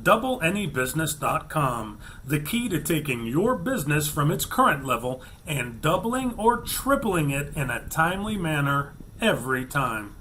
DoubleAnyBusiness.com, the key to taking your business from its current level and doubling or tripling it in a timely manner every time.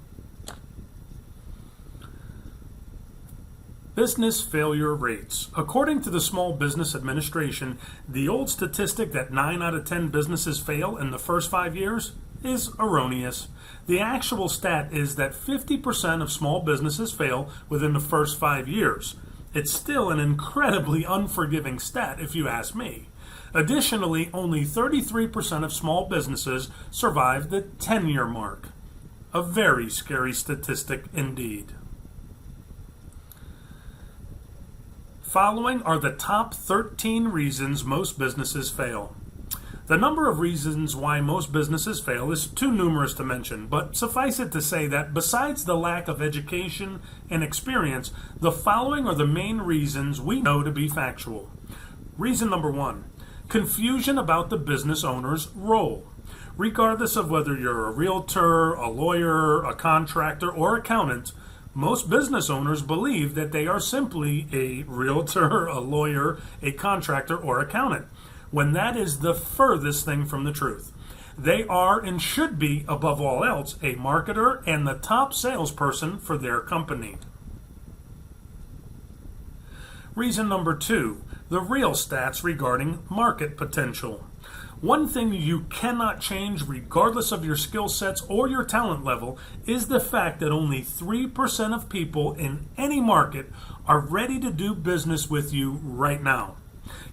Business failure rates. According to the Small Business Administration, the old statistic that 9 out of 10 businesses fail in the first 5 years is erroneous. The actual stat is that 50% of small businesses fail within the first 5 years. It's still an incredibly unforgiving stat if you ask me. Additionally, only 33% of small businesses survive the 10-year mark. A very scary statistic indeed. Following are the top 13 reasons most businesses fail. The number of reasons why most businesses fail is too numerous to mention, but suffice it to say that besides the lack of education and experience, the following are the main reasons we know to be factual. Reason number 1, confusion about the business owner's role. Regardless of whether you're a realtor, a lawyer, a contractor, or accountant, most business owners believe that they are simply a realtor, a lawyer, a contractor, or accountant, when that is the furthest thing from the truth. They are and should be, above all else, a marketer and the top salesperson for their company. Reason number 2, the real stats regarding market potential. One thing you cannot change regardless of your skill sets or your talent level is the fact that only 3% of people in any market are ready to do business with you right now.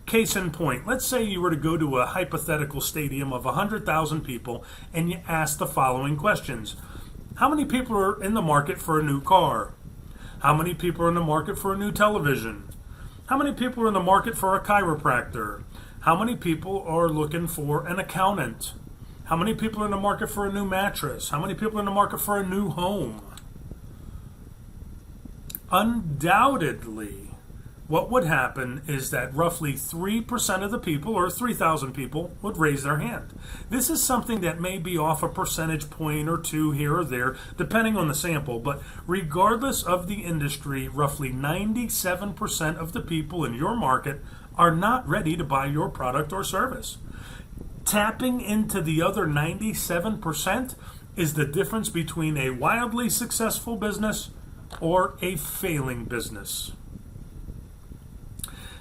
Case in point, let's say you were to go to a hypothetical stadium of 100,000 people and you ask the following questions. How many people are in the market for a new car? How many people are in the market for a new television? How many people are in the market for a chiropractor? How many people are looking for an accountant? How many people are in the market for a new mattress? How many people are in the market for a new home? Undoubtedly, what would happen is that roughly 3% of the people, or 3,000 people, would raise their hand. This is something that may be off a percentage point or two here or there, depending on the sample, but regardless of the industry, roughly 97% of the people in your market are not ready to buy your product or service. Tapping into the other 97% is the difference between a wildly successful business or a failing business.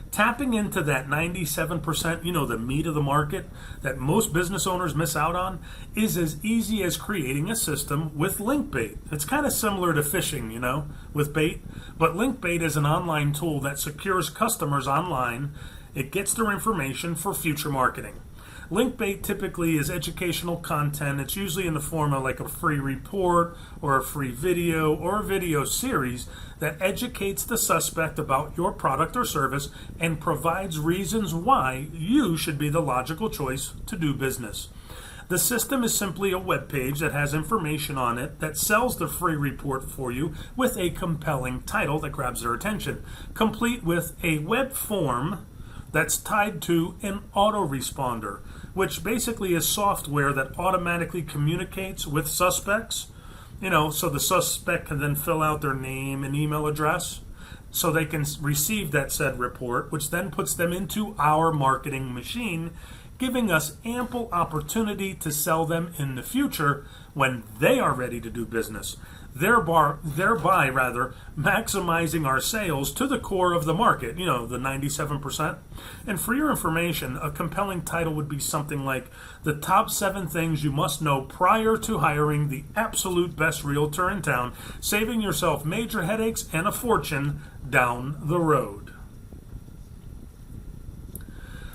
Tapping into that 97%, the meat of the market that most business owners miss out on, is as easy as creating a system with link bait. It's kind of similar to fishing, with bait, but link bait is an online tool that secures customers online. It gets their information for future marketing. Linkbait typically is educational content. It's usually in the form of like a free report or a free video or a video series that educates the suspect about your product or service and provides reasons why you should be the logical choice to do business. The system is simply a web page that has information on it that sells the free report for you with a compelling title that grabs their attention, complete with a web form that's tied to an autoresponder, which basically is software that automatically communicates with suspects, so the suspect can then fill out their name and email address so they can receive that said report, which then puts them into our marketing machine, giving us ample opportunity to sell them in the future when they are ready to do business, thereby maximizing our sales to the core of the market, the 97%. And for your information, a compelling title would be something like the top 7 things you must know prior to hiring the absolute best realtor in town, saving yourself major headaches and a fortune down the road.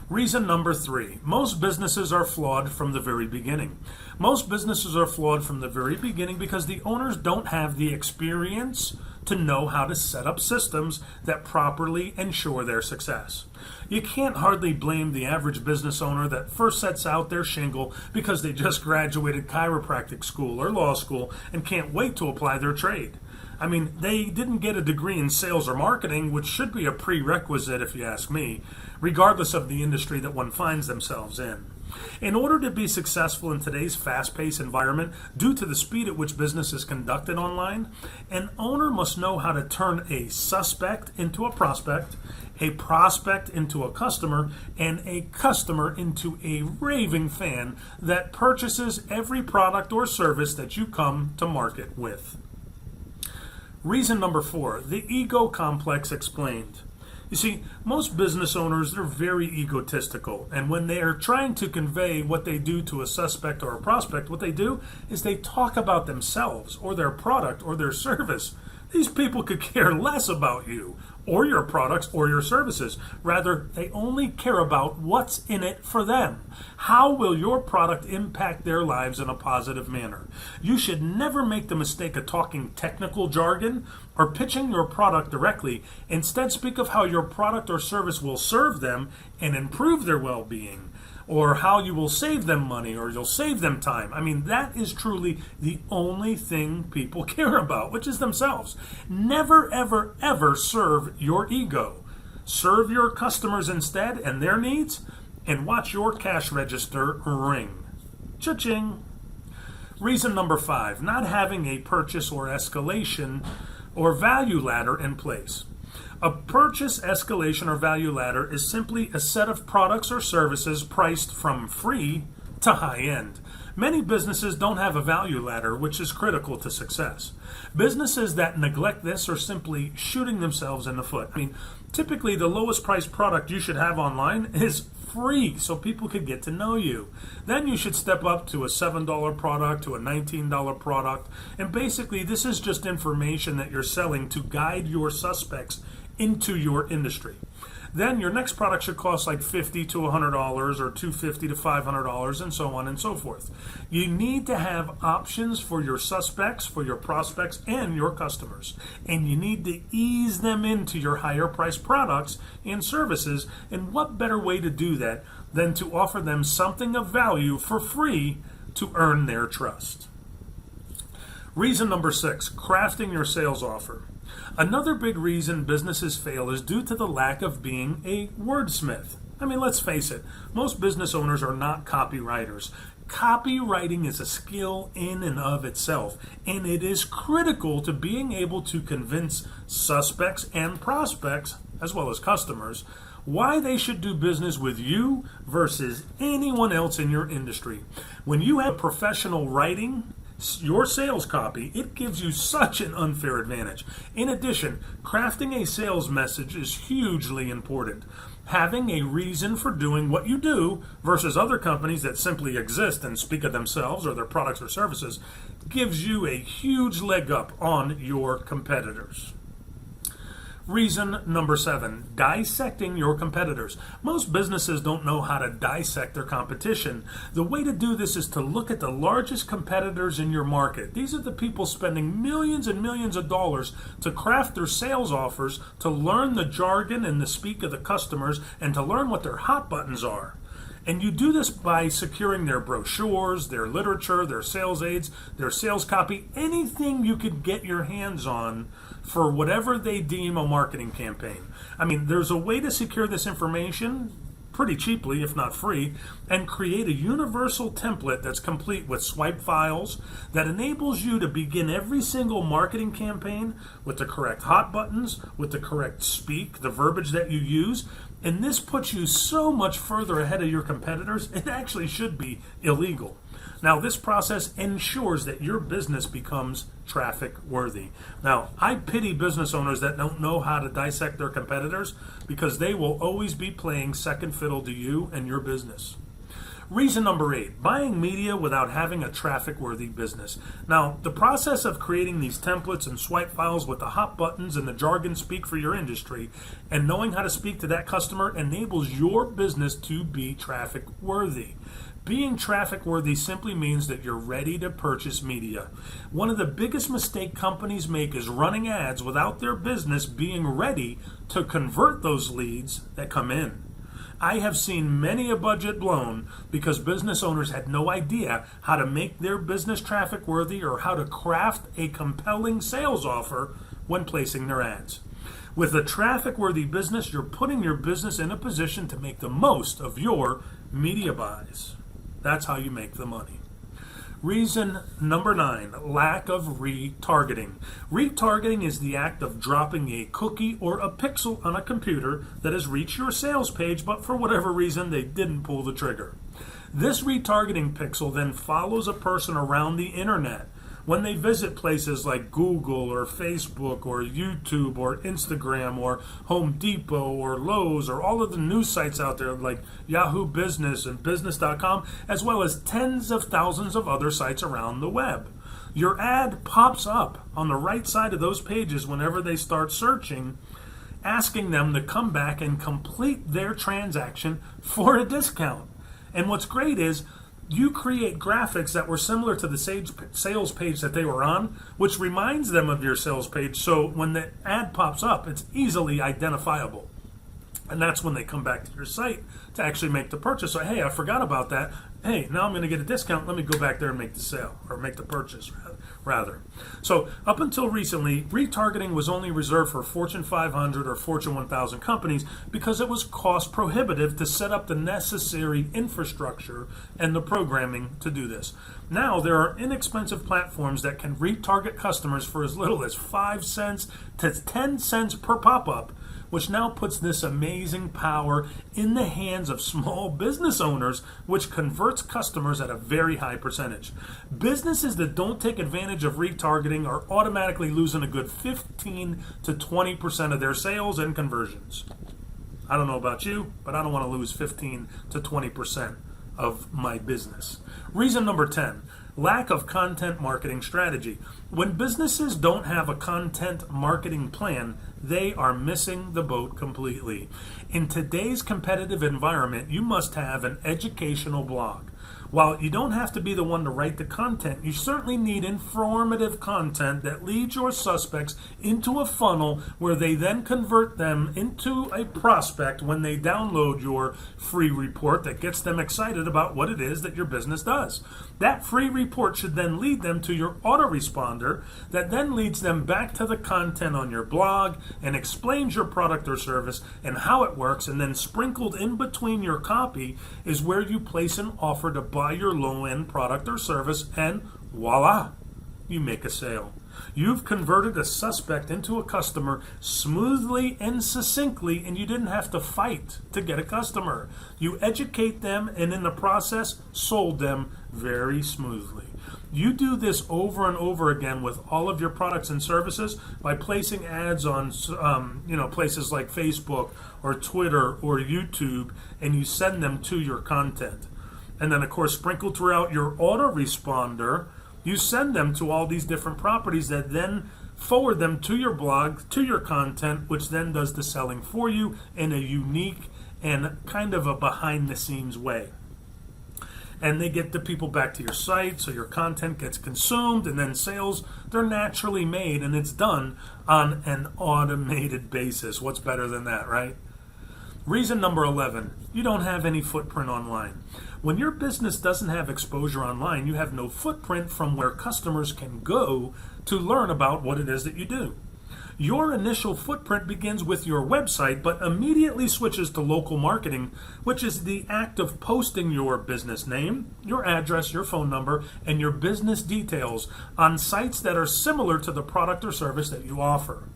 Reason number 3, most businesses are flawed from the very beginning. Most businesses are flawed from the very beginning because the owners don't have the experience to know how to set up systems that properly ensure their success. You can't hardly blame the average business owner that first sets out their shingle because they just graduated chiropractic school or law school and can't wait to apply their trade. They didn't get a degree in sales or marketing, which should be a prerequisite if you ask me, regardless of the industry that one finds themselves in. In order to be successful in today's fast-paced environment, due to the speed at which business is conducted online, an owner must know how to turn a suspect into a prospect into a customer, and a customer into a raving fan that purchases every product or service that you come to market with. Reason number 4, the ego complex explained. You see, most business owners, they're very egotistical, and when they are trying to convey what they do to a suspect or a prospect, what they do is they talk about themselves or their product or their service. These people could care less about you or your products or your services. Rather, they only care about what's in it for them. How will your product impact their lives in a positive manner? You should never make the mistake of talking technical jargon or pitching your product directly. Instead, speak of how your product or service will serve them and improve their well-being, or how you will save them money or you'll save them time. I mean, that is truly the only thing people care about, which is themselves. Never, ever, ever serve your ego. Serve your customers instead and their needs, and watch your cash register ring. Cha-ching. Reason number 5, not having a purchase or escalation or value ladder in place. A purchase escalation or value ladder is simply a set of products or services priced from free to high end. Many businesses don't have a value ladder, which is critical to success. Businesses that neglect this are simply shooting themselves in the foot. I mean, typically the lowest priced product you should have online is free so people could get to know you. Then you should step up to a $7 product, to a $19 product, and basically this is just information that you're selling to guide your suspects into your industry. Then your next product should cost like $50 to $100 or $250 to $500 and so on and so forth. You need to have options for your suspects, for your prospects, and your customers. And you need to ease them into your higher priced products and services. And what better way to do that than to offer them something of value for free to earn their trust? Reason number 6, crafting your sales offer. Another big reason businesses fail is due to the lack of being a wordsmith. I mean, let's face it, most business owners are not copywriters. Copywriting is a skill in and of itself, and it is critical to being able to convince suspects and prospects, as well as customers, why they should do business with you versus anyone else in your industry. When you have professional writing your sales copy, it gives you such an unfair advantage. In addition, crafting a sales message is hugely important. Having a reason for doing what you do versus other companies that simply exist and speak of themselves or their products or services gives you a huge leg up on your competitors. Reason number 7, dissecting your competitors. Most businesses don't know how to dissect their competition. The way to do this is to look at the largest competitors in your market. These are the people spending millions and millions of dollars to craft their sales offers, to learn the jargon and the speak of the customers, and to learn what their hot buttons are. And you do this by securing their brochures, their literature, their sales aids, their sales copy, anything you could get your hands on for whatever they deem a marketing campaign. I mean, there's a way to secure this information pretty cheaply, if not free, and create a universal template that's complete with swipe files that enables you to begin every single marketing campaign with the correct hot buttons, with the correct speak, the verbiage that you use. And this puts you so much further ahead of your competitors, it actually should be illegal. Now, this process ensures that your business becomes traffic worthy. Now, I pity business owners that don't know how to dissect their competitors, because they will always be playing second fiddle to you and your business. Reason number 8, buying media without having a traffic-worthy business. Now, the process of creating these templates and swipe files with the hot buttons and the jargon speak for your industry and knowing how to speak to that customer enables your business to be traffic-worthy. Being traffic-worthy simply means that you're ready to purchase media. One of the biggest mistakes companies make is running ads without their business being ready to convert those leads that come in. I have seen many a budget blown because business owners had no idea how to make their business traffic worthy or how to craft a compelling sales offer when placing their ads. With a traffic worthy business, you're putting your business in a position to make the most of your media buys. That's how you make the money. Reason number 9, lack of retargeting. Retargeting is the act of dropping a cookie or a pixel on a computer that has reached your sales page, but for whatever reason they didn't pull the trigger. This retargeting pixel then follows a person around the internet when they visit places like Google or Facebook or YouTube or Instagram or Home Depot or Lowe's or all of the news sites out there like Yahoo Business and Business.com, as well as tens of thousands of other sites around the web. Your ad pops up on the right side of those pages whenever they start searching, asking them to come back and complete their transaction for a discount. And what's great is you create graphics that were similar to the sales page that they were on, which reminds them of your sales page. So when the ad pops up, it's easily identifiable. And that's when they come back to your site to actually make the purchase. So, hey, I forgot about that. Hey, now I'm going to get a discount. Let me go back there and make the sale, or make the purchase, rather. So up until recently, retargeting was only reserved for Fortune 500 or Fortune 1000 companies because it was cost prohibitive to set up the necessary infrastructure and the programming to do this. Now there are inexpensive platforms that can retarget customers for as little as 5 cents to 10 cents per pop-up, which now puts this amazing power in the hands of small business owners, which converts customers at a very high percentage. Businesses that don't take advantage of retargeting are automatically losing a good 15 to 20% of their sales and conversions. I don't know about you, but I don't want to lose 15 to 20% of my business. Reason number 10, lack of content marketing strategy. When businesses don't have a content marketing plan, they are missing the boat completely. In today's competitive environment, you must have an educational blog. While you don't have to be the one to write the content, you certainly need informative content that leads your suspects into a funnel where they then convert them into a prospect when they download your free report that gets them excited about what it is that your business does. That free report should then lead them to your autoresponder that then leads them back to the content on your blog and explains your product or service and how it works, and then sprinkled in between your copy is where you place an offer to buy your low-end product or service, and voila, you make a sale. You've converted a suspect into a customer smoothly and succinctly, and you didn't have to fight to get a customer. You educate them, and in the process, sold them very smoothly. You do this over and over again with all of your products and services by placing ads on places like Facebook or Twitter or YouTube, and you send them to your content. And then, of course, sprinkled throughout your autoresponder, you send them to all these different properties that then forward them to your blog, to your content, which then does the selling for you in a unique and kind of a behind-the-scenes way. And they get the people back to your site, so your content gets consumed, and then sales, they're naturally made, and it's done on an automated basis. What's better than that, right? Reason number 11, you don't have any footprint online. When your business doesn't have exposure online, you have no footprint from where customers can go to learn about what it is that you do. Your initial footprint begins with your website, but immediately switches to local marketing, which is the act of posting your business name, your address, your phone number, and your business details on sites that are similar to the product or service that you offer.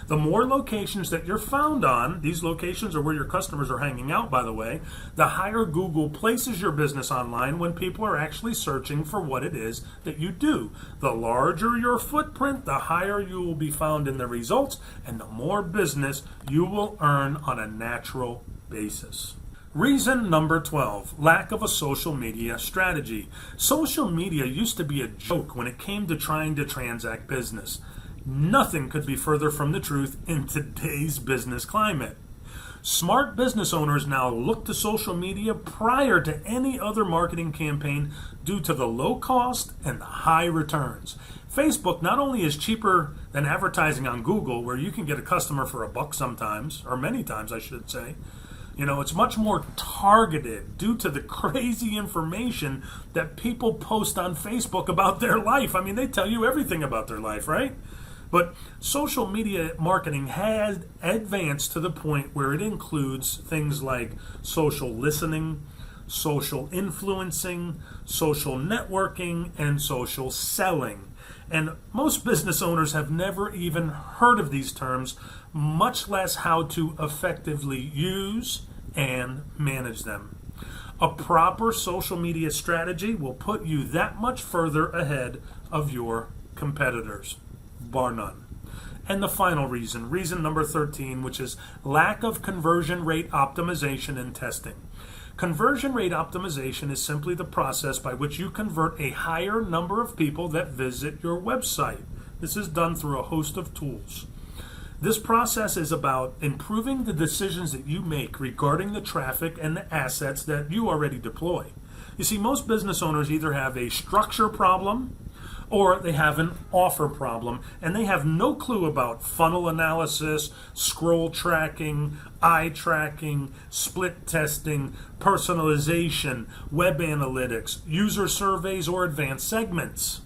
The more locations that you're found on, these locations are where your customers are hanging out, by the way, the higher Google places your business online when people are actually searching for what it is that you do. The larger your footprint, the higher you will be found in the results, and the more business you will earn on a natural basis. Reason number 12, lack of a social media strategy. Social media used to be a joke when it came to trying to transact business. Nothing could be further from the truth in today's business climate. Smart business owners now look to social media prior to any other marketing campaign due to the low cost and the high returns. Facebook not only is cheaper than advertising on Google, where you can get a customer for $1 sometimes, or many times I should say, it's much more targeted due to the crazy information that people post on Facebook about their life. I mean, they tell you everything about their life, right? But social media marketing has advanced to the point where it includes things like social listening, social influencing, social networking, and social selling. And most business owners have never even heard of these terms, much less how to effectively use and manage them. A proper social media strategy will put you that much further ahead of your competitors, bar none. And the final reason number 13, which is lack of conversion rate optimization and testing. Conversion rate optimization is simply the process by which you convert a higher number of people that visit your website. This is done through a host of tools. This process is about improving the decisions that you make regarding the traffic and the assets that you already deploy. You see, most business owners either have a structure problem or they have an offer problem, and they have no clue about funnel analysis, scroll tracking, eye tracking, split testing, personalization, web analytics, user surveys, or advanced segments.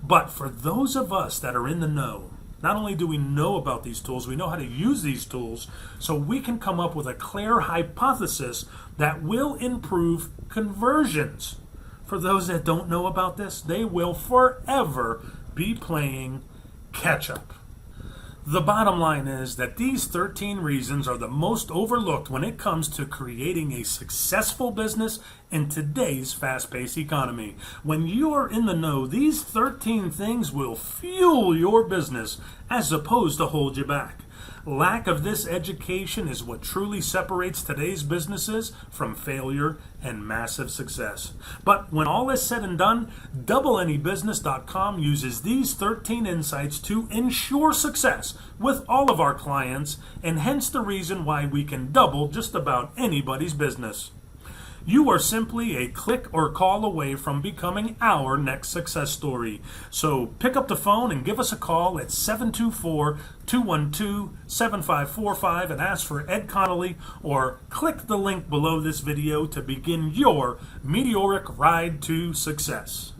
But for those of us that are in the know, not only do we know about these tools, we know how to use these tools so we can come up with a clear hypothesis that will improve conversions. For those that don't know about this, they will forever be playing catch up. The bottom line is that these 13 reasons are the most overlooked when it comes to creating a successful business in today's fast-paced economy. When you are in the know, these 13 things will fuel your business as opposed to hold you back. Lack of this education is what truly separates today's businesses from failure and massive success. But when all is said and done, DoubleAnyBusiness.com uses these 13 insights to ensure success with all of our clients, and hence the reason why we can double just about anybody's business. You are simply a click or call away from becoming our next success story. So pick up the phone and give us a call at 724-212-7545 and ask for Ed Connolly, or click the link below this video to begin your meteoric ride to success.